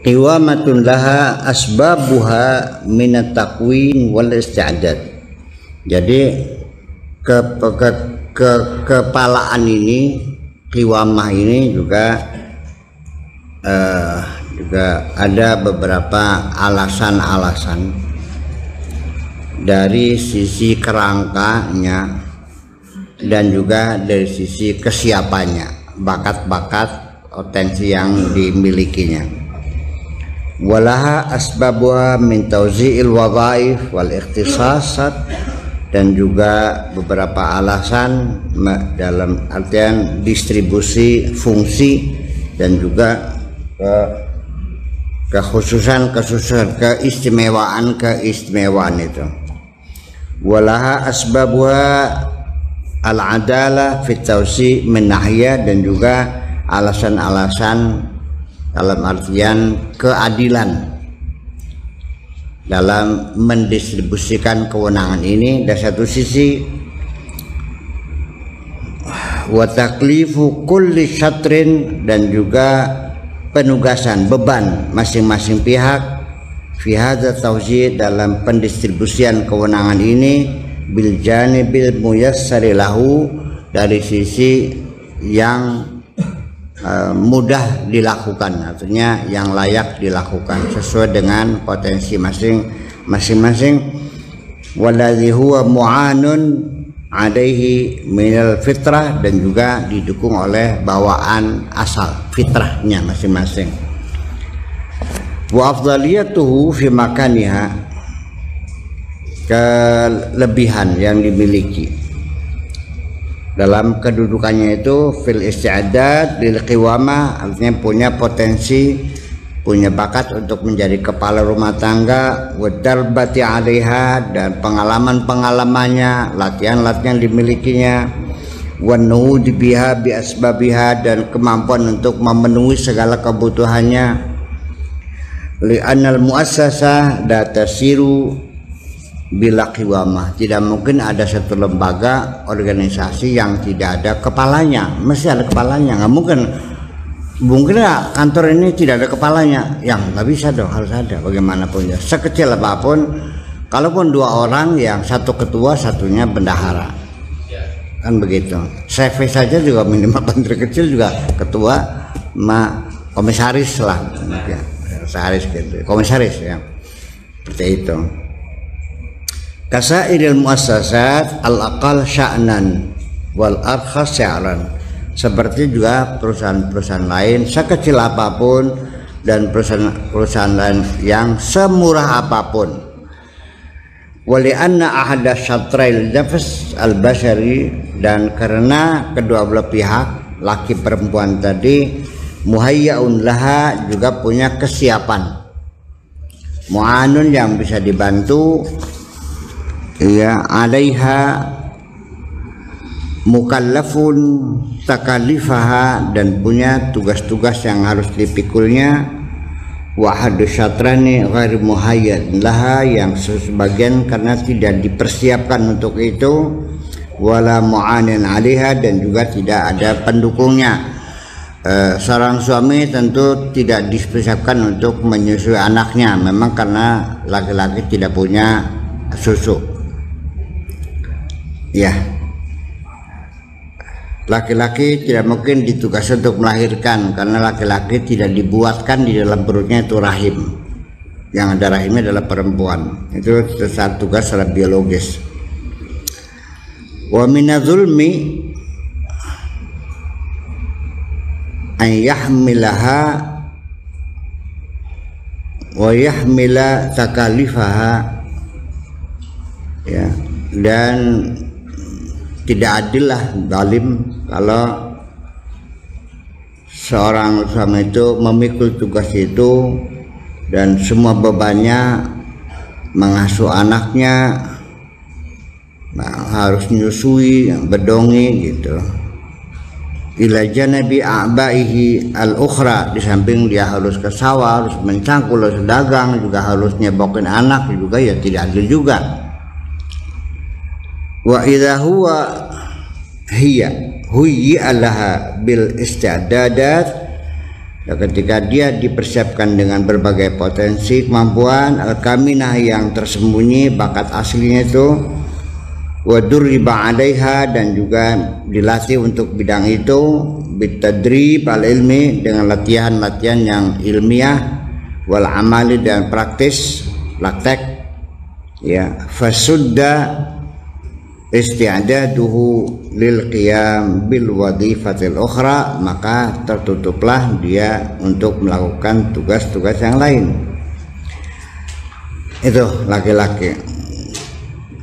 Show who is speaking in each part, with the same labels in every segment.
Speaker 1: qiwamatun laha asbabuha minat takwin wal isti'dad. Jadi kepalaan ini, qiwamah ini juga ada beberapa alasan-alasan dari sisi kerangkanya dan juga dari sisi kesiapannya, bakat-bakat potensi yang dimilikinya. Walaha asbabuha min tauzi'il wadhaif wal ikhtisasat, dan juga beberapa alasan dalam artian distribusi fungsi dan juga kekhususan keistimewaan itu. Walaha asbabuha al-adalah fit tausi' min nahiyah, dan juga alasan-alasan dalam artian keadilan dalam mendistribusikan kewenangan ini dari satu sisi. Wa taklifu kulli syatrin, dan juga penugasan beban masing-masing pihak fi hadza tawzi' dalam pendistribusian kewenangan ini bil janibil muyassari lahu, dari sisi yang mudah dilakukan, artinya yang layak dilakukan sesuai dengan potensi masing-masing. Waladzi huwa mu'anun alaihi minal fitrah, dan juga didukung oleh bawaan asal fitrahnya masing-masing. Wa afdaliyatuhu fi makaniha, kelebihan yang dimiliki dalam kedudukannya itu fil isti'dad lil qiwamah, artinya punya potensi, punya bakat untuk menjadi kepala rumah tangga, wadarbati 'alaiha, dan pengalaman-pengalamannya, latihan-latihan dimilikinya, wanuhud biha bi asbabiha, dan kemampuan untuk memenuhi segala kebutuhannya. Li'annal muassasah la tasiru bila qiwamah, tidak mungkin ada satu lembaga organisasi yang tidak ada kepalanya, mesti ada kepalanya. Nggak mungkin ya kantor ini tidak ada kepalanya, yang nggak bisa dong, harus ada bagaimanapun ya, sekecil apapun. Kalaupun dua orang, yang satu ketua, satunya bendahara, kan begitu. CV saja juga minimal menteri kecil juga ketua, komisaris lah, komisaris gitu, komisaris ya, seperti itu. Kasairil muassasat al-aqal sya'nan wal arkhas sya'ran, seperti juga perusahaan-perusahaan lain sekecil apapun dan perusahaan lain yang semurah apapun. Wali anna ahada syatrail nafs al-bashari, dan karena kedua belah pihak laki perempuan tadi muhayyaun laha, juga punya kesiapan, mu'anun yang bisa dibantu, ya, alaiha mukallafun takalifaha, dan punya tugas-tugas yang harus dipikulnya. Wa hadu syatrani ghair muhayyad laha, yang sebagian karena tidak dipersiapkan untuk itu, wala mu'anin alaiha, dan juga tidak ada pendukungnya. Seorang suami tentu tidak dipersiapkan untuk menyusui anaknya, memang karena laki-laki tidak punya susu. Ya, laki-laki tidak mungkin ditugaskan untuk melahirkan, karena laki-laki tidak dibuatkan di dalam perutnya itu rahim. Yang ada rahimnya adalah perempuan. Itu satu tugas secara biologis. Wa minadzulmi an yahmilaha wa yahmila takalifaha, ya, dan tidak adil lah, zalim, kalau seorang suami itu memikul tugas itu dan semua bebannya mengasuh anaknya, harus menyusui, berdongi gitu. Ila janabi a'baihi al-ukhra, di samping dia harus ke sawah, harus mencangkul, harus dagang, juga harus nyebokin anak, juga ya tidak adil juga. Wa idza huwa hiya huyyi alaha bil isti'dadat Ya, ketika dia dipersiapkan dengan berbagai potensi kemampuan al-kaminah yang tersembunyi, bakat aslinya itu, wadurriba 'alaiha, dan juga dilatih untuk bidang itu, bitadrib al-ilmi, dengan latihan-latihan yang ilmiah, wal amali, dan praktis, praktek, ya, fasudda isti'daduhu lil qiyam bil wadhifatil ukhra, maka tertutuplah dia untuk melakukan tugas-tugas yang lain. Itu laki-laki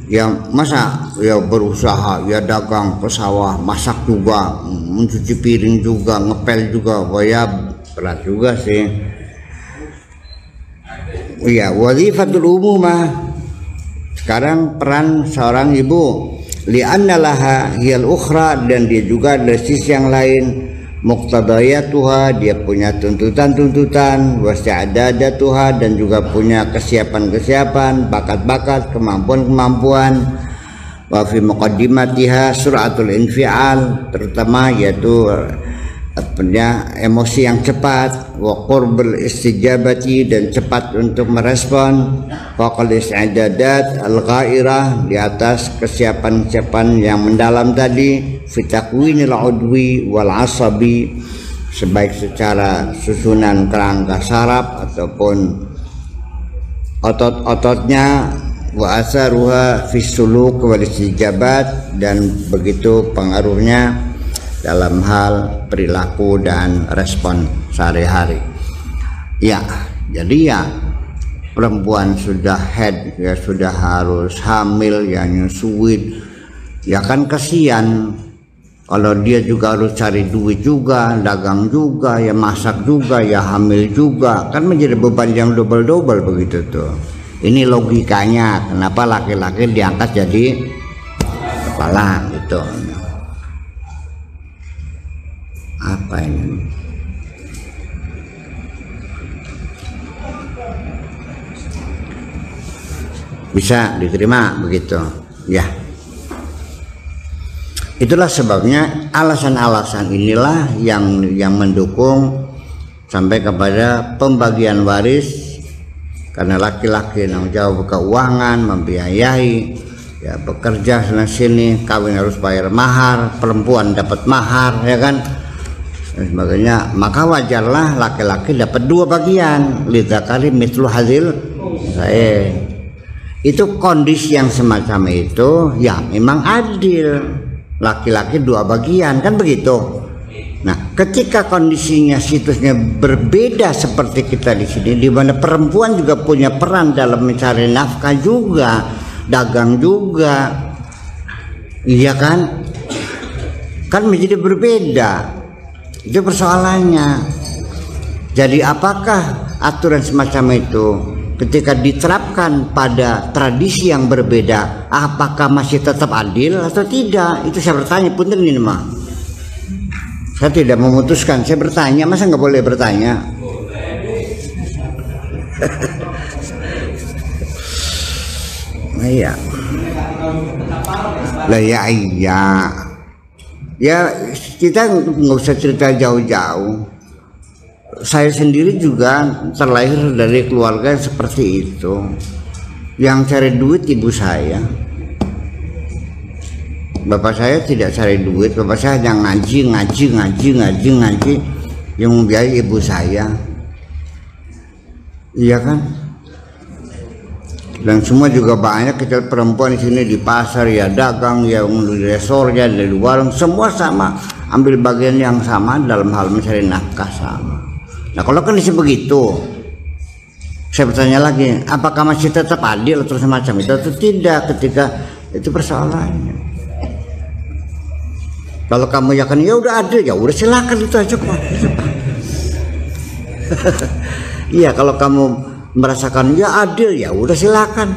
Speaker 1: yang masa ya berusaha, ya dagang ke sawah, masak juga, mencuci piring juga, ngepel juga, ya berat juga sih. Iya, wadhifatul umumah. Sekarang peran seorang ibu, li'anna laha hiyal ukhra, dan dia juga dari sisi yang lain, muqtadayatuha, dia punya tuntutan-tuntutan, wasta'dadatuha, dan juga punya kesiapan-kesiapan, bakat-bakat, kemampuan-kemampuan, wa fi muqaddimatiha sur'atul infial, terutama yaitu emosi yang cepat, wa qurbul istijabati, dan cepat untuk merespon, faqal isti'dadat al-ghairah, di atas kesiapan-kesiapan yang mendalam tadi, fi takwinil udwi wal asabi, sebaik secara susunan kerangka saraf ataupun otot-ototnya, wa asaruha fi suluk wal istijabat, dan begitu pengaruhnya dalam hal perilaku dan respon sehari-hari. Ya, jadi ya perempuan sudah head, ya sudah harus hamil, ya nyusuin, ya kan kasihan kalau dia juga harus cari duit juga, dagang juga, ya masak juga, ya hamil juga, kan menjadi beban yang double-double begitu tuh. Ini logikanya kenapa laki-laki diangkat jadi kepala gitu. Apa ini? Bisa diterima begitu, ya. Itulah sebabnya alasan-alasan inilah yang mendukung sampai kepada pembagian waris, karena laki-laki yang jauh keuangan, membiayai, ya bekerja sana sini, kawin harus bayar mahar, perempuan dapat mahar, ya kan, dan sebagainya. Maka wajarlah laki-laki dapat dua bagian, lidzakari mithlu hadzal saya. Itu kondisi yang semacam itu ya memang adil, laki-laki dua bagian, kan begitu. Nah, ketika kondisinya situsnya berbeda seperti kita di sini, di mana perempuan juga punya peran dalam mencari nafkah juga, dagang juga, iya kan menjadi berbeda. Itu persoalannya. Jadi apakah aturan semacam itu ketika diterapkan pada tradisi yang berbeda, apakah masih tetap adil atau tidak? Itu saya bertanya, punten ini mah. Saya tidak memutuskan, saya bertanya. Masa nggak boleh bertanya? Nah, iya. Lah ya iya. Ya kita nggak usah cerita jauh-jauh. Saya sendiri juga terlahir dari keluarga seperti itu. Yang cari duit ibu saya. Bapak saya tidak cari duit, bapak saya hanya ngaji. Yang membiayai ibu saya. Iya kan? Dan semua juga banyak kita perempuan di sini di pasar, ya dagang, ya di resor, ya di warung, semua sama, ambil bagian yang sama dalam hal mencari nafkah sama. Nah, kalau kondisi begitu, saya bertanya lagi, apakah masih tetap adil atau semacam itu atau tidak? Ketika itu persoalannya. Kalau kamu yakin ya udah adil, ya udah silakan, itu aja kok. Iya, kalau kamu merasakan ya adil, ya udah silakan.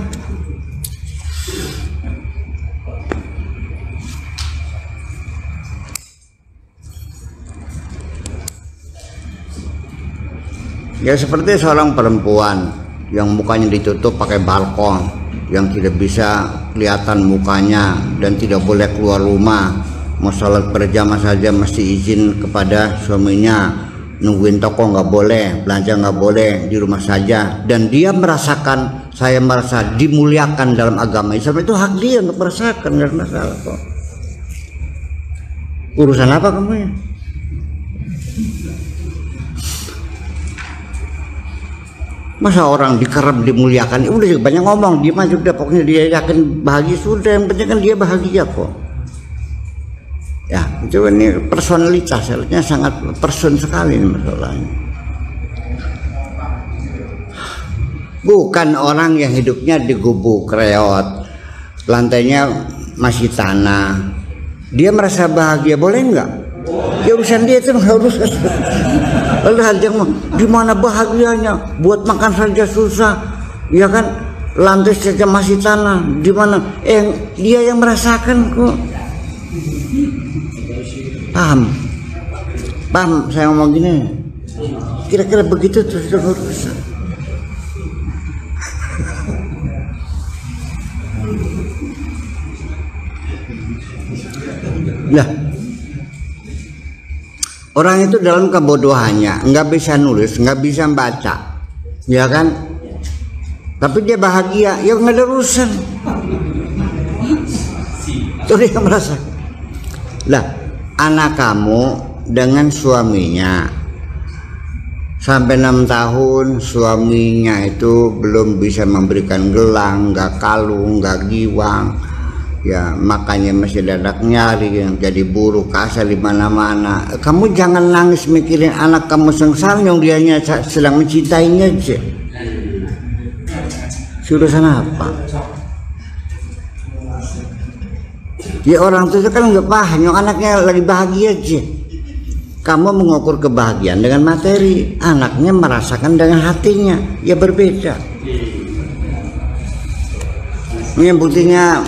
Speaker 1: Ya seperti seorang perempuan yang mukanya ditutup pakai balkon, yang tidak bisa kelihatan mukanya dan tidak boleh keluar rumah, mau sholat berjamaah saja mesti izin kepada suaminya, nungguin toko nggak boleh, belanja nggak boleh, di rumah saja. Dan dia merasakan, saya merasa dimuliakan dalam agama Islam, itu hak dia untuk merasakan, nggak masalah kok. Urusan apa kamu ya? Masa orang dikerem dimuliakan, udah banyak ngomong, dia mah sudah, pokoknya dia yakin bahagia sudah, yang penting kan dia bahagia kok. Ya, itu ini personalitas, seharusnya sangat person sekali ini masalahnya. Bukan orang yang hidupnya di gubuk reot, lantainya masih tanah, dia merasa bahagia, boleh enggak? Ya urusan dia itu harus. Lalu hal yang di mana bahagianya, buat makan saja susah, ya kan? Lantai saja masih tanah, di mana? Dia yang merasakan kok. Paham saya ngomong gini, kira-kira begitu terus urusan. Nah, orang itu dalam kebodohannya nggak bisa nulis, nggak bisa baca, ya kan? Tapi dia bahagia, ya nggak ada urusan. Itu dia merasa. Lah, anak kamu dengan suaminya sampai 6 tahun, suaminya itu belum bisa memberikan gelang, nggak kalung, nggak giwang, ya makanya masih dadak nyari, yang jadi buruh kasar di mana-mana. Kamu jangan nangis mikirin anak kamu sengsara, yang dianya sedang mencintainya aja. Urusan apa? Ya orang tua kan nggak paham, yang anaknya lagi bahagia aja. Kamu mengukur kebahagiaan dengan materi, anaknya merasakan dengan hatinya, ya berbeda. Ini buktinya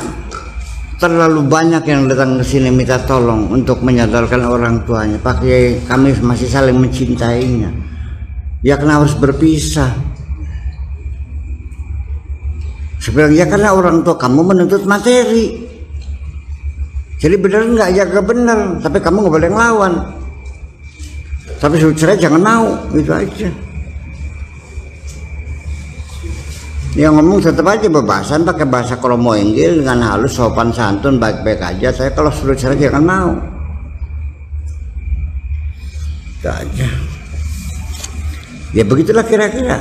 Speaker 1: terlalu banyak yang datang ke sini minta tolong untuk menyadarkan orang tuanya, Pak Kiai, kami masih saling mencintainya. Ya kenapa harus berpisah? Sebenarnya karena orang tua kamu menuntut materi. Jadi benar nggak, ya nggak benar, tapi kamu nggak boleh ngelawan. Tapi suruh cerai jangan mau, itu aja. Yang ngomong tetap aja bebasan, pakai bahasa kromo inggil dengan halus, sopan santun, baik-baik aja. Saya kalau suruh cerai jangan mau. Itu aja. Ya begitulah kira-kira.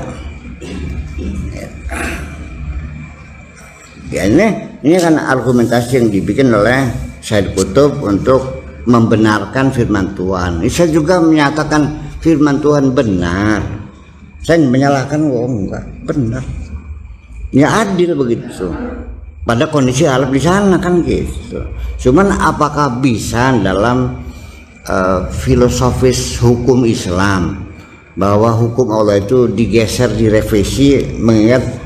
Speaker 1: Ya ini kan argumentasi yang dibikin oleh Said Qutb untuk membenarkan firman Tuhan. Saya juga menyatakan firman Tuhan benar. Saya menyalahkan, enggak benar. Ya adil begitu. Pada kondisi alam di sana kan gitu. Cuman apakah bisa dalam filosofis hukum Islam bahwa hukum Allah itu digeser, direvisi mengingat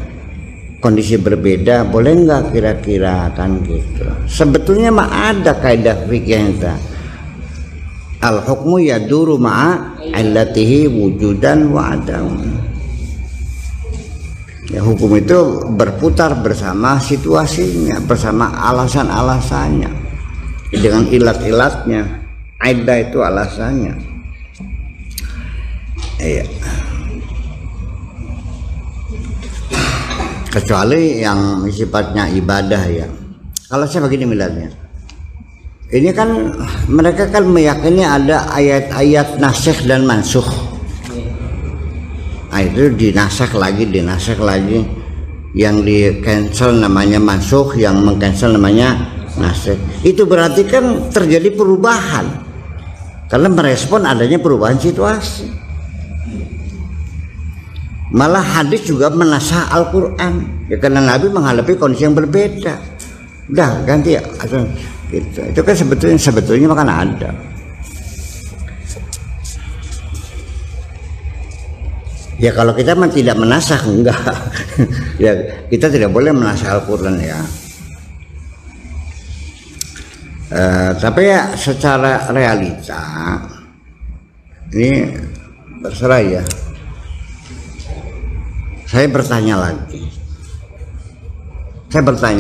Speaker 1: kondisi berbeda, boleh nggak kira-kira kan gitu. Sebetulnya mah ada kaidah fikih itu. Al hukmu yaduru ma'a illatihi wujudan wa adam. Ya, hukum itu berputar bersama situasinya, bersama alasan-alasannya, dengan ilat-ilatnya. Ada itu alasannya. Iya. Kecuali yang sifatnya ibadah ya. Kalau saya begini melihatnya, ini kan mereka kan meyakini ada ayat-ayat nasikh dan mansukh. Nah, itu dinasak lagi, yang di cancel namanya mansukh, yang mengcancel namanya nasikh. Itu berarti kan terjadi perubahan karena merespon adanya perubahan situasi. Malah hadis juga menasah Al-Quran ya, karena Nabi menghadapi kondisi yang berbeda. Udah ganti ya gitu. Itu kan sebetulnya makan ada. Ya kalau kita tidak menasah, enggak. Ya kita tidak boleh menasah Al-Quran ya. Tapi ya secara realita ini terserah ya. Saya bertanya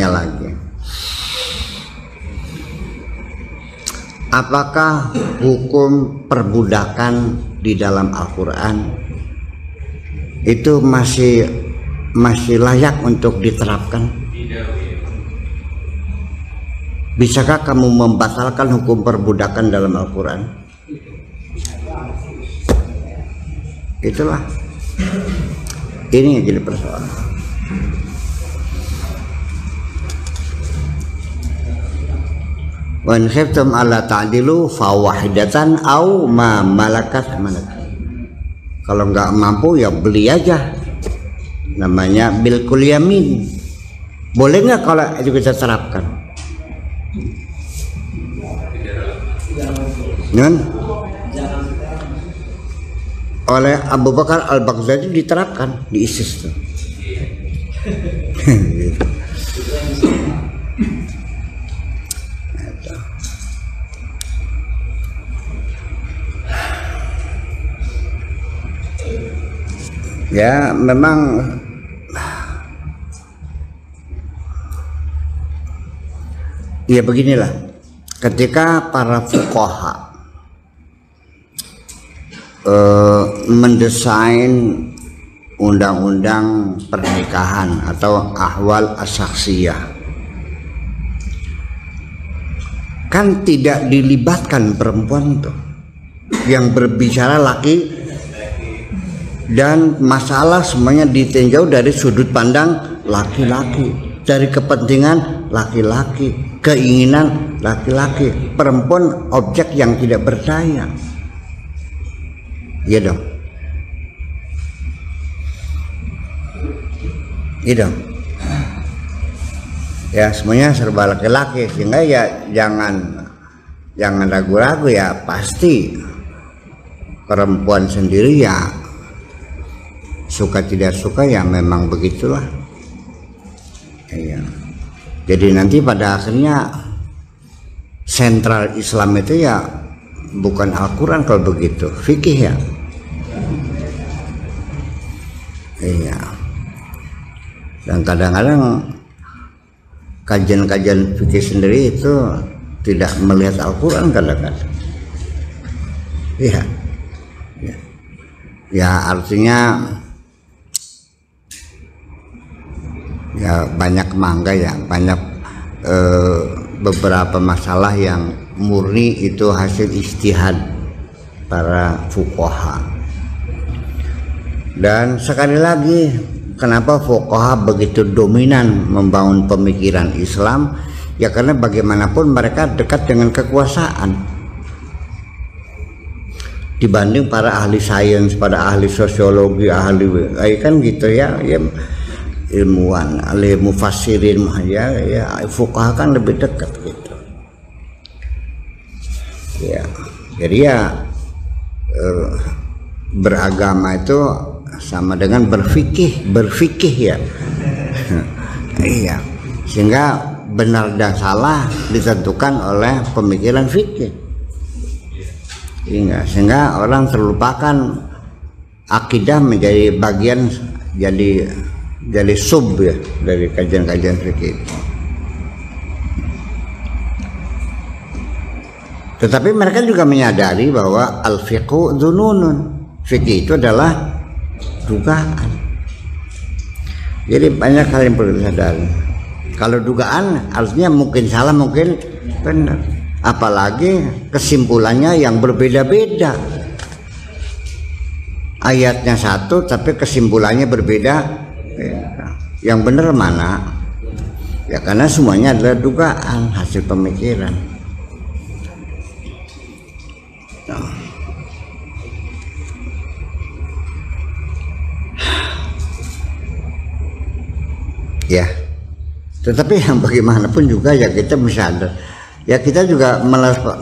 Speaker 1: lagi, apakah hukum perbudakan di dalam Al-Quran itu masih layak untuk diterapkan? Bisakah kamu membatalkan hukum perbudakan dalam Al-Quran? Itulah ini yang jadi persoalan. Wa in khiftum alla ta'dilu fawahidatan au ma malakat. Kalau nggak mampu ya beli aja, namanya bilkul yamin. Boleh nggak kalau itu kita terapkan? Oleh Abu Bakar Al-Baghdadi diterapkan di ISIS tuh. Ya memang ya beginilah, ketika para fuqaha mendesain undang-undang pernikahan atau ahwal as-saksiyah, kan tidak dilibatkan perempuan tuh, yang berbicara laki, dan masalah semuanya ditinjau dari sudut pandang laki-laki, dari kepentingan laki-laki, keinginan laki-laki. Perempuan objek yang tidak berdaya. Iya dong. Iya dong. Ya semuanya serba laki-laki, sehingga ya jangan ragu-ragu, ya pasti perempuan sendiri ya suka tidak suka ya memang begitulah. Iya. Jadi nanti pada akhirnya sentral Islam itu ya bukan Al-Quran kalau begitu, fikih ya. Iya. Dan kadang-kadang kajian-kajian fikih sendiri itu tidak melihat Al-Quran kadang-kadang. Iya. Ya artinya ya banyak mangga ya, banyak beberapa masalah yang murni itu hasil ijtihad para fuqaha. Dan sekali lagi, kenapa fuqaha begitu dominan membangun pemikiran Islam? Ya karena bagaimanapun mereka dekat dengan kekuasaan dibanding para ahli sains, pada ahli sosiologi, ahli kan gitu ya, ilmuwan, ahli mufassirin, ya fuqaha kan lebih dekat gitu. Ya, jadi ya beragama itu sama dengan berfikih ya. Iya, sehingga benar dan salah ditentukan oleh pemikiran fikih. Iya, sehingga orang terlupakan akidah menjadi bagian, jadi sub ya dari kajian-kajian fikih. Tetapi mereka juga menyadari bahwa al-fiqhu dzununun, fikih itu adalah dugaan. Jadi banyak hal yang perlu disadari. Kalau dugaan artinya mungkin salah, mungkin benar. Apalagi kesimpulannya yang berbeda-beda. Ayatnya satu tapi kesimpulannya berbeda. Yang benar mana? Ya karena semuanya adalah dugaan, hasil pemikiran. Ya, tetapi yang bagaimanapun juga ya kita bisa sadar, ya kita juga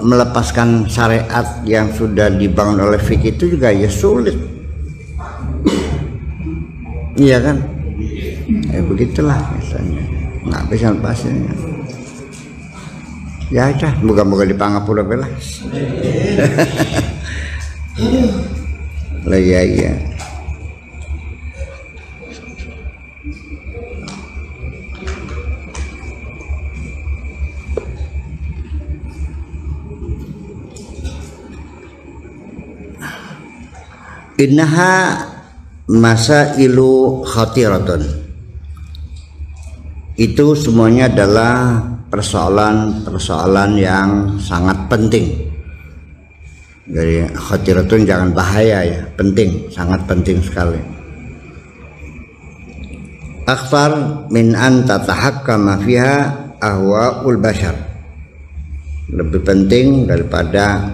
Speaker 1: melepaskan syariat yang sudah dibangun oleh fikih itu juga ya sulit. Iya kan? Ya begitulah misalnya, nggak bisa lepasnya. Ya dah, moga-moga dipangapura belah. Lah ya. Innaha masailu khatiratun. Itu semuanya adalah persoalan-persoalan yang sangat penting. Jadi khatiratun jangan bahaya ya, penting, sangat penting sekali. Akthar min an tatahakkama fiha ahwaul bashar. Lebih penting daripada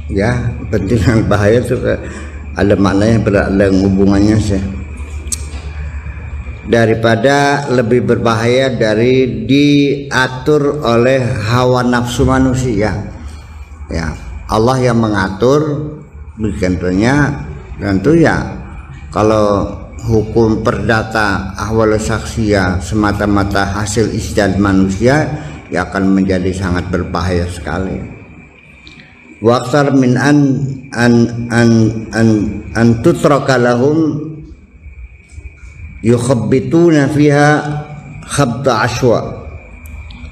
Speaker 1: ya, penting dan bahaya itu ada maknanya, ada hubungannya sih. Daripada lebih berbahaya dari diatur oleh hawa nafsu manusia. Ya, Allah yang mengatur, tentunya tentu ya. Kalau hukum perdata ahwal saksiyah semata-mata hasil ijtihad manusia, ya akan menjadi sangat berbahaya sekali. Waqtar min an tutraka lahum yukhabbituna fiha khabta ashwa.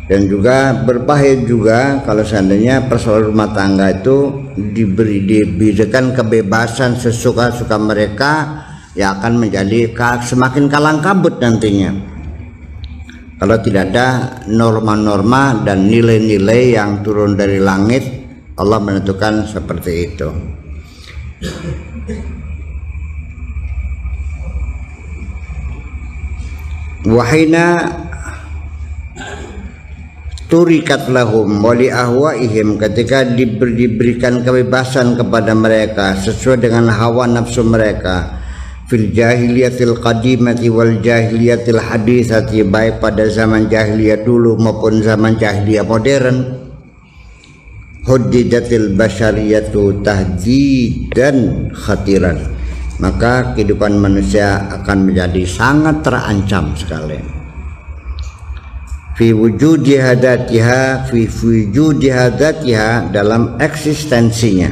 Speaker 1: Dan juga berbahaya juga kalau seandainya persoalan rumah tangga itu diberikan kebebasan sesuka-suka mereka, ya akan menjadi semakin kalang kabut nantinya. Kalau tidak ada norma-norma dan nilai-nilai yang turun dari langit, Allah menentukan seperti itu. Wahina turikat lahum wali ahwaihim, ketika diberikan kebebasan kepada mereka sesuai dengan hawa nafsu mereka, fil jahiliyatil qadimati wal jahiliyatil hadisati, baik pada zaman jahiliyah dulu maupun zaman jahiliyah modern. Huddidatil basyariyatu tahdidan khatiran, maka kehidupan manusia akan menjadi sangat terancam sekali. Fi wujudi hadatiha, fi wujudi hadatiha, dalam eksistensinya.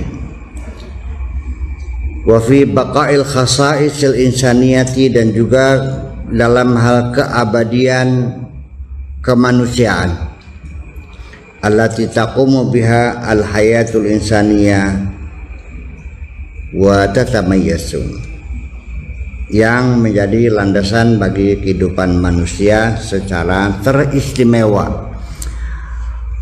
Speaker 1: Wa fi baqa'il khasa'isil insaniyati, dan juga dalam hal keabadian kemanusiaan. Allati taqumu biha al-hayatul insaniyah wa tatamayyasu, yang menjadi landasan bagi kehidupan manusia secara teristimewa.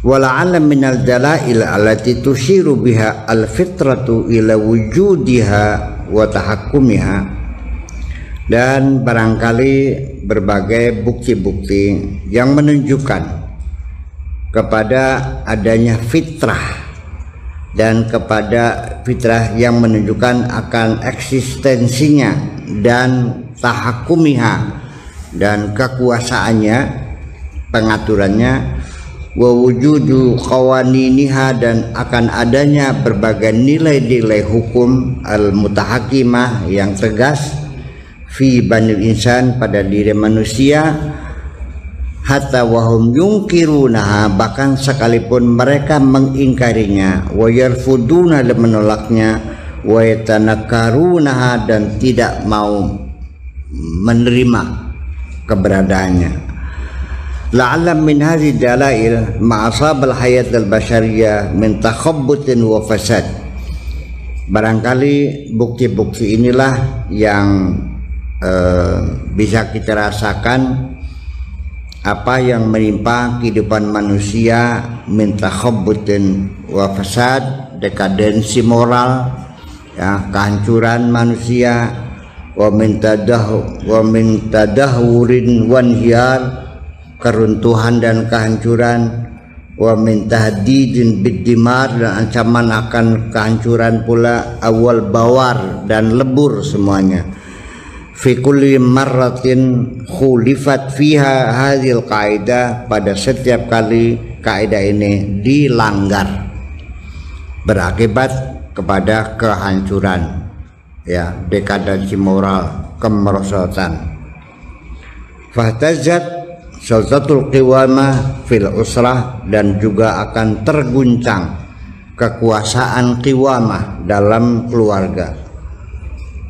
Speaker 1: Wala'alla minal dalail allati tushiru biha al-fitratu ila wujudiha wa tahakkumiha, dan barangkali berbagai bukti-bukti yang menunjukkan kepada adanya fitrah, dan kepada fitrah yang menunjukkan akan eksistensinya dan tahakumiha, dan kekuasaannya, pengaturannya, wa wujudu qawaniniha, dan akan adanya berbagai nilai-nilai hukum al-mutahakimah yang tegas fi banil insan, pada diri manusia, hatta wahum yungkirunaha, bahkan sekalipun mereka mengingkarinya, wa yarfuduna, dan menolaknya, wa yatanakarunaha, dan tidak mau menerima keberadaannya. La'alla min hadhihi dalail ma'asabal hayat al-basyariyah min takhabbutin wa fasad. Barangkali bukti-bukti inilah yang bisa kita rasakan apa yang menimpa kehidupan manusia, min takhabbutin wa fasad, dekadensi moral, ya, kehancuran manusia, wa min tadahwurin wanhiyar, keruntuhan dan kehancuran, wa min tahdidin biddimar, dan ancaman akan kehancuran pula, awal bawar dan lebur semuanya. Fi kulli marratin khulifat fiha hadhil kaidah, pada setiap kali kaidah ini dilanggar, berakibat kepada kehancuran, ya, dekadensi moral, kemerosotan. Fahtazat sultatul qiwamah fil usrah, dan juga akan terguncang kekuasaan qiwamah dalam keluarga.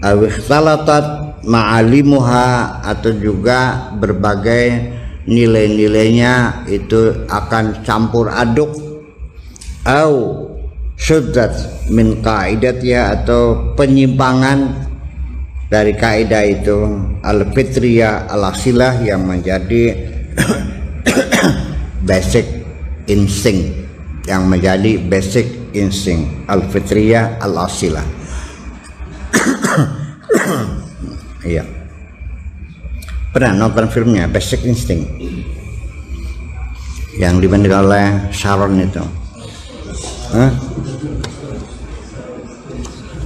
Speaker 1: Awikhtalatat ma'alimuha, atau juga berbagai nilai-nilainya itu akan campur aduk. Au syuddat min qaidatiha, atau penyimpangan dari kaidah itu al-fitriyah al-asilah yang menjadi basic instinct, yang menjadi basic instinct al-fitriyah al-asilah. Iya, pernah nonton filmnya Basic Instinct yang dimainkan oleh Sharon itu?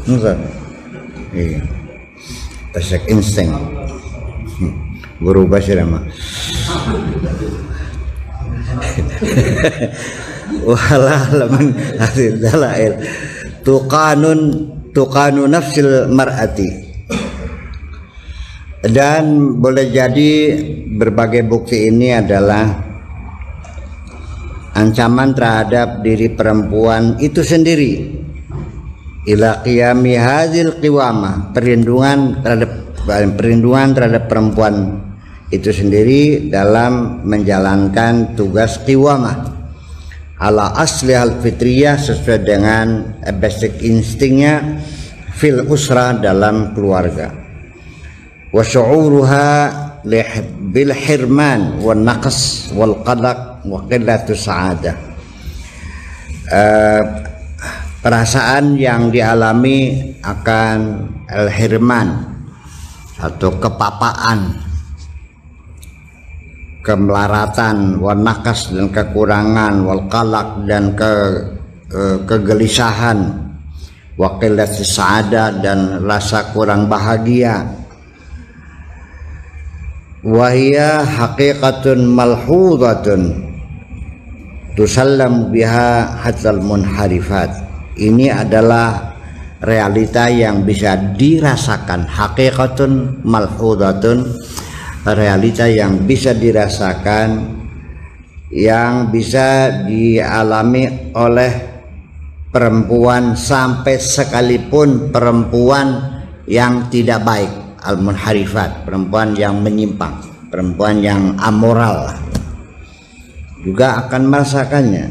Speaker 1: Enggak. Iya, Basic Instinct. Berubah sih nama. Walaalaman hasil dalail tuqanu nafsil mar'ati. Dan boleh jadi berbagai bukti ini adalah ancaman terhadap diri perempuan itu sendiri, ila qiyami hadzal qiwamah, perlindungan terhadap perempuan itu sendiri dalam menjalankan tugas qiwamah ala asli al-fitriyah, sesuai dengan basic instingnya fil usra, dalam keluarga, wa syu'uruha bil hirman wal naqs wal qalaq wa qillatu sa'adah, perasaan yang dialami akan al-hirman atau kepapaan, kemelaratan, wal naqas dan kekurangan, wal qalaq dan kegelisahan, wa qillatu sa'adah dan rasa kurang bahagia. Wahia haqiqatun malhudhatun tusallam biha hatal munharifat. Ini adalah realita yang bisa dirasakan, haqiqatun malhudhatun, realita yang bisa dirasakan, yang bisa dialami oleh perempuan, sampai sekalipun perempuan yang tidak baik, al-munharifat, perempuan yang menyimpang, perempuan yang amoral, juga akan merasakannya.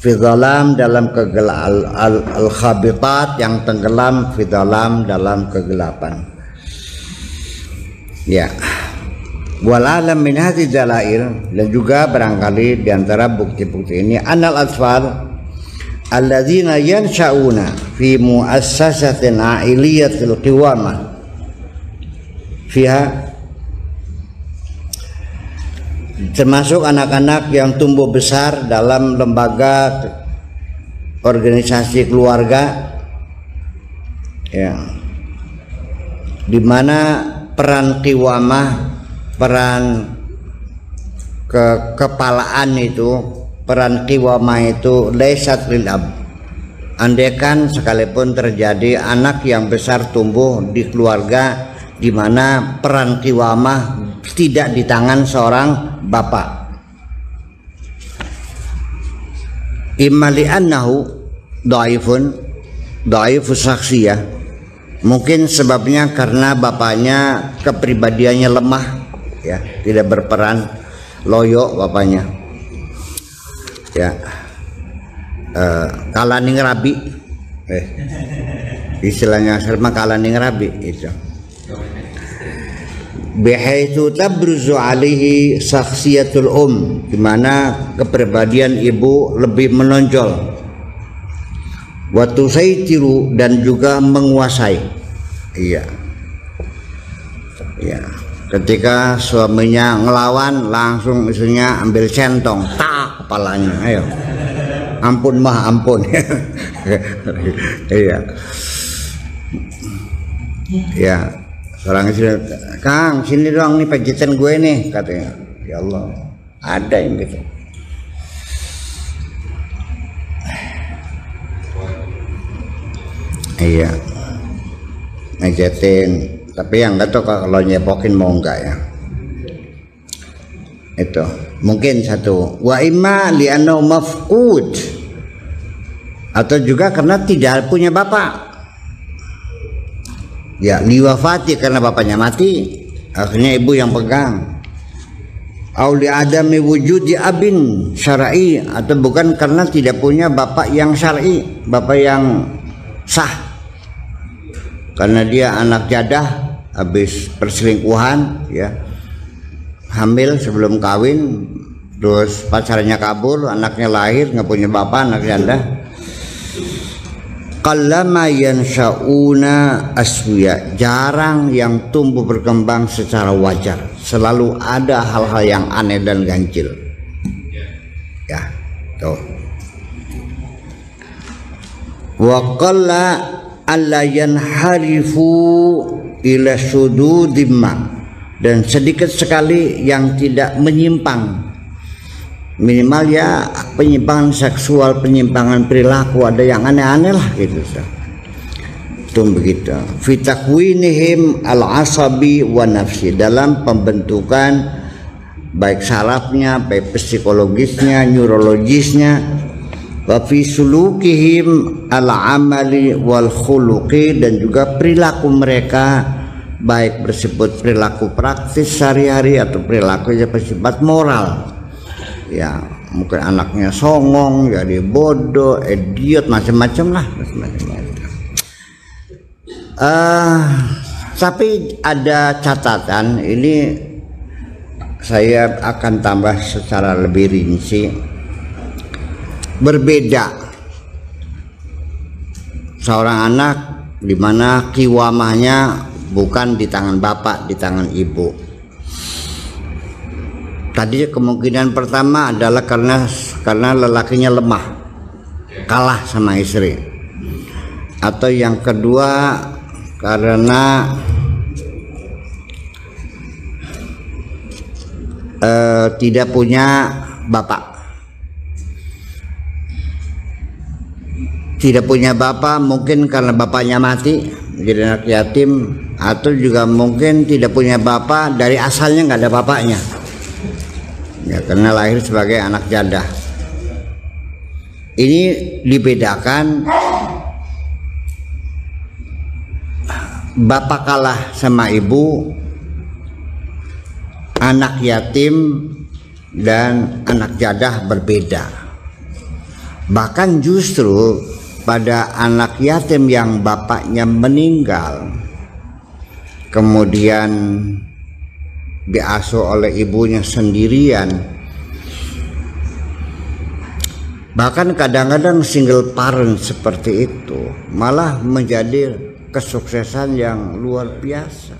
Speaker 1: Fi dhalam, dalam kegelapan, al-khabitat, yang tenggelam, fi dhalam, dalam kegelapan. Ya, wal alam min hadhihi dalail, dan juga barangkali diantara bukti-bukti ini, anal atfal alladzina yansha'una fi muassasatin ailiyatil qiwamah fiha, termasuk anak-anak yang tumbuh besar dalam lembaga organisasi keluarga, ya, di mana peran qiwamah, peran kekepalaan itu, peran qiwamah itu laisat lil ab. Andaikan sekalipun terjadi anak yang besar tumbuh di keluarga di mana peran qiwamah tidak di tangan seorang bapak, imma li'annahu dhaifus syakhsiyah, mungkin sebabnya karena bapaknya kepribadiannya lemah, ya, tidak berperan, loyo bapaknya, ya, kalaning rabi, istilahnya serma kalaning rabi itu, bihaitsu tabruzu alaihi syakhsiyatul di mana kepribadian ibu lebih menonjol, wa tusaitiru, dan juga menguasai. Iya, ya, ketika suaminya ngelawan, langsung istrinya ambil centong, tak kepalanya, ayo, ampun mah ampun. Iya, ya, seorang istri, Kang sini dong nih pijitan gue nih, katanya. Ya Allah, ada yang gitu. Iya, ngejetin, tapi yang nggak tahu kalau nyepokin mau enggak ya. Itu mungkin satu, wa imma li'annahu mafqud, atau juga karena tidak punya bapak, ya, liwafati, karena bapaknya mati, akhirnya ibu yang pegang. au li adami wujudi abin syar'i, atau bukan karena tidak punya bapak yang syar'i, bapak yang sah, karena dia anak jadah habis perselingkuhan, ya, hamil sebelum kawin, terus pacarnya kabur, anaknya lahir nggak punya bapak, anak janda. Qallama yansha'una aswiya, jarang yang tumbuh berkembang secara wajar, selalu ada hal-hal yang aneh dan ganjil. Ya, tuh. Wa qalla alla yanharifu ila sududimma, dan sedikit sekali yang tidak menyimpang, minimal ya penyimpangan seksual, penyimpangan perilaku, ada yang aneh-aneh lah gitu. Itu begitu. Fitakwinihim al-asabi wa nafsi, dalam pembentukan baik sarafnya, baik psikologisnya, neurologisnya. Wa fi sulukihim al-amali wal khuluqi, dan juga perilaku mereka, baik bersifat perilaku praktis sehari-hari atau perilaku yang bersifat moral. Ya, mungkin anaknya songong, jadi bodoh, idiot, macam-macam lah, tapi ada catatan, ini saya akan tambah secara lebih rinci. Berbeda seorang anak di mana kiwamahnya bukan di tangan bapak, di tangan ibu. Tadi kemungkinan pertama adalah karena lelakinya lemah, kalah sama istri, atau yang kedua karena tidak punya bapak. Tidak punya bapak mungkin karena bapaknya mati jadi anak yatim, atau juga mungkin tidak punya bapak dari asalnya nggak ada bapaknya, ya, karena lahir sebagai anak jadah. Ini dibedakan, bapak kalah sama ibu, anak yatim dan anak jadah berbeda. Bahkan justru pada anak yatim yang bapaknya meninggal, kemudian diasuh oleh ibunya sendirian, bahkan kadang-kadang single parent seperti itu malah menjadi kesuksesan yang luar biasa.